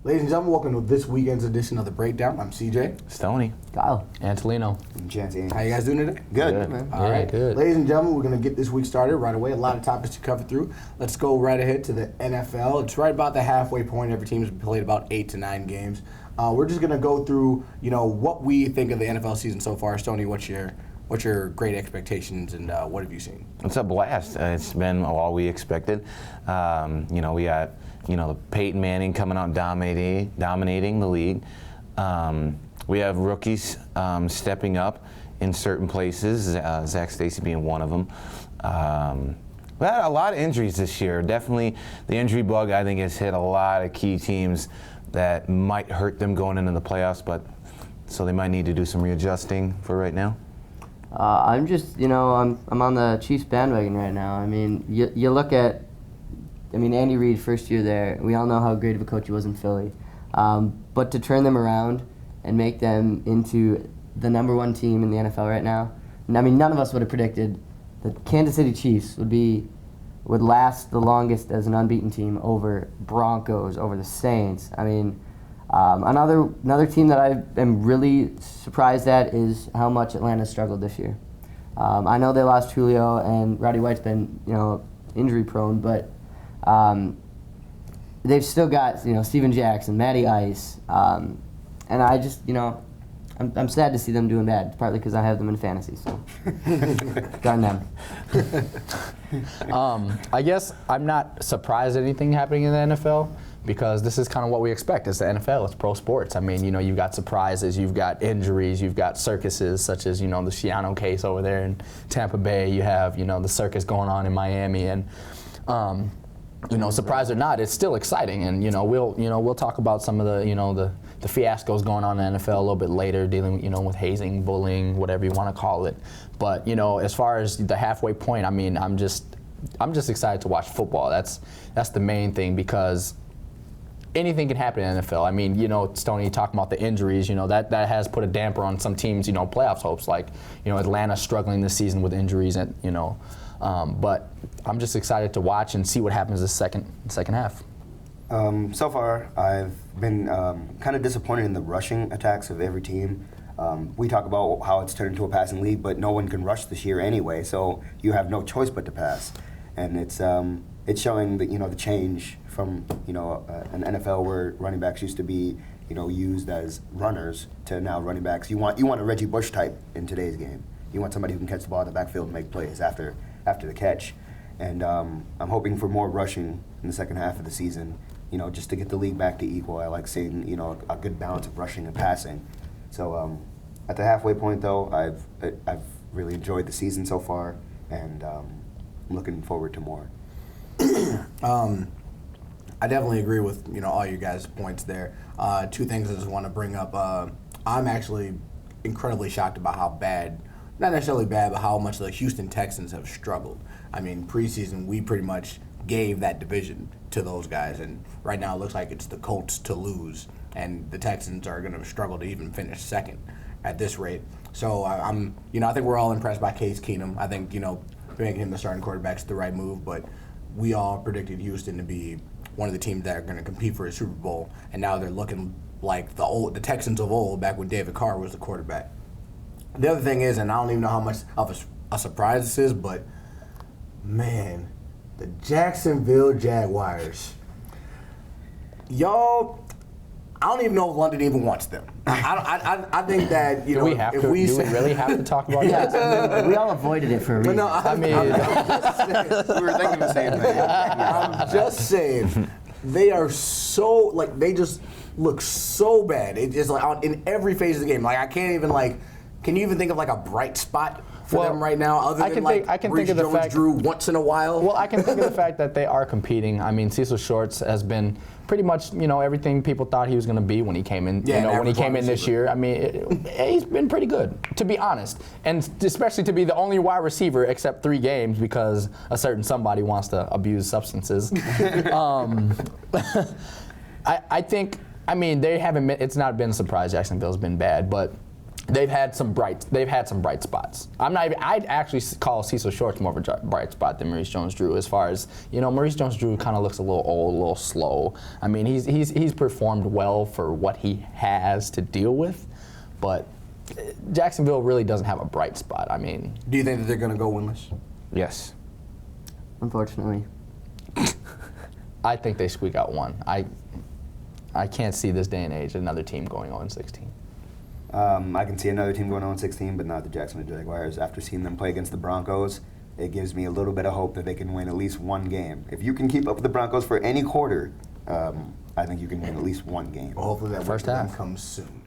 Ladies and gentlemen, welcome to this weekend's edition of the BreakDown. I'm CJ. Stoney. Kyle. Antolino. And Chancey. How you guys doing today? Good. Man. All right. Good. Ladies and gentlemen, we're going to get this week started right away. A lot of topics to cover through. Let's go right ahead to the NFL. It's right about the halfway point. Every team's played about 8 to 9 games. We're just going to go through, what we think of the NFL season so far. Stoney, what's your great expectations and what have you seen? It's a blast. It's been all we expected. We got the Peyton Manning coming out dominating the league. We have rookies stepping up in certain places, Zach Stacy being one of them. We had a lot of injuries this year. Definitely the injury bug, I think, has hit a lot of key teams that might hurt them going into the playoffs, so they might need to do some readjusting for right now. I'm just, I'm on the Chiefs bandwagon right now. I mean, you look at, Andy Reid, first year there, we all know how great of a coach he was in Philly. But to turn them around and make them into the number one team in the NFL right now, none of us would have predicted that Kansas City Chiefs would last the longest as an unbeaten team over Broncos, over the Saints. Another team that I am really surprised at is how much Atlanta struggled this year. I know they lost Julio and Roddy White's been, injury prone, but they've still got, Steven Jackson, Matty Ice, and I just, I'm sad to see them doing bad, partly because I have them in fantasy, so darn them. I guess I'm not surprised at anything happening in the NFL because this is kind of what we expect. It's the NFL, it's pro sports. You've got surprises, you've got injuries, you've got circuses such as, the Schiano case over there in Tampa Bay. You have, the circus going on in Miami, and surprise or not, it's still exciting. And we'll talk about some of the fiascos going on in the NFL a little bit later, dealing with hazing, bullying, whatever you want to call it. But as far as the halfway point, I'm just excited to watch football. That's the main thing, because anything can happen in the NFL. Stoney talking about the injuries, that has put a damper on some teams, playoffs hopes, like, Atlanta struggling this season with injuries, and, but I'm just excited to watch and see what happens the second half. So far, I've been kind of disappointed in the rushing attacks of every team. We talk about how it's turned into a passing league, but no one can rush this year anyway, so you have no choice but to pass. And it's showing the change from an NFL where running backs used to be used as runners to now running backs. You want a Reggie Bush type in today's game. You want somebody who can catch the ball in the backfield and make plays after the catch. And I'm hoping for more rushing in the second half of the season, just to get the league back to equal. I like seeing a good balance of rushing and passing. So at the halfway point, though, I've really enjoyed the season so far, and I'm looking forward to more. I definitely agree with all you guys' points there. Two things I just want to bring up. I'm actually incredibly shocked about how bad, not necessarily bad, but how much the Houston Texans have struggled. Preseason, we pretty much gave that division to those guys, and right now it looks like it's the Colts to lose, and the Texans are going to struggle to even finish second at this rate. So I think we're all impressed by Case Keenum. I think making him the starting quarterback is the right move, but we all predicted Houston to be one of the teams that are going to compete for a Super Bowl, and now they're looking like the Texans of old, back when David Carr was the quarterback. The other thing is, and I don't even know how much of a surprise this is, but man, the Jacksonville Jaguars, y'all, I don't even know if London even wants them. I think that do we really have to talk about that? We all avoided it for a reason. No, we were thinking the same thing. I'm just saying, they are so, they just look so bad. It's just in every phase of the game. I can't even can you even think of a bright spot for them right now, other than I can think of the fact Drew once in a while? Well, I can think of the fact that they are competing. Cecil Shorts has been pretty much everything people thought he was going to be when he came in. When he came in this year, he's been pretty good, to be honest, and especially to be the only wide receiver except 3 games because a certain somebody wants to abuse substances. I think they haven't. It's not been a surprise. Jacksonville's been bad, but they've had some bright spots. I'd actually call Cecil Shorts more of a bright spot than Maurice Jones-Drew, as far as, Maurice Jones-Drew kind of looks a little old, a little slow. I mean, he's performed well for what he has to deal with, but Jacksonville really doesn't have a bright spot. I mean, Do you think that they're going to go winless? Yes. Unfortunately. I think they squeak out one. I can't see this day and age another team going 0-16. I can see another team going 0-16, but not the Jacksonville Jaguars. After seeing them play against the Broncos, it gives me a little bit of hope that they can win at least one game. If you can keep up with the Broncos for any quarter, I think you can win at least one game. Well, hopefully that First win for them half. comes soon.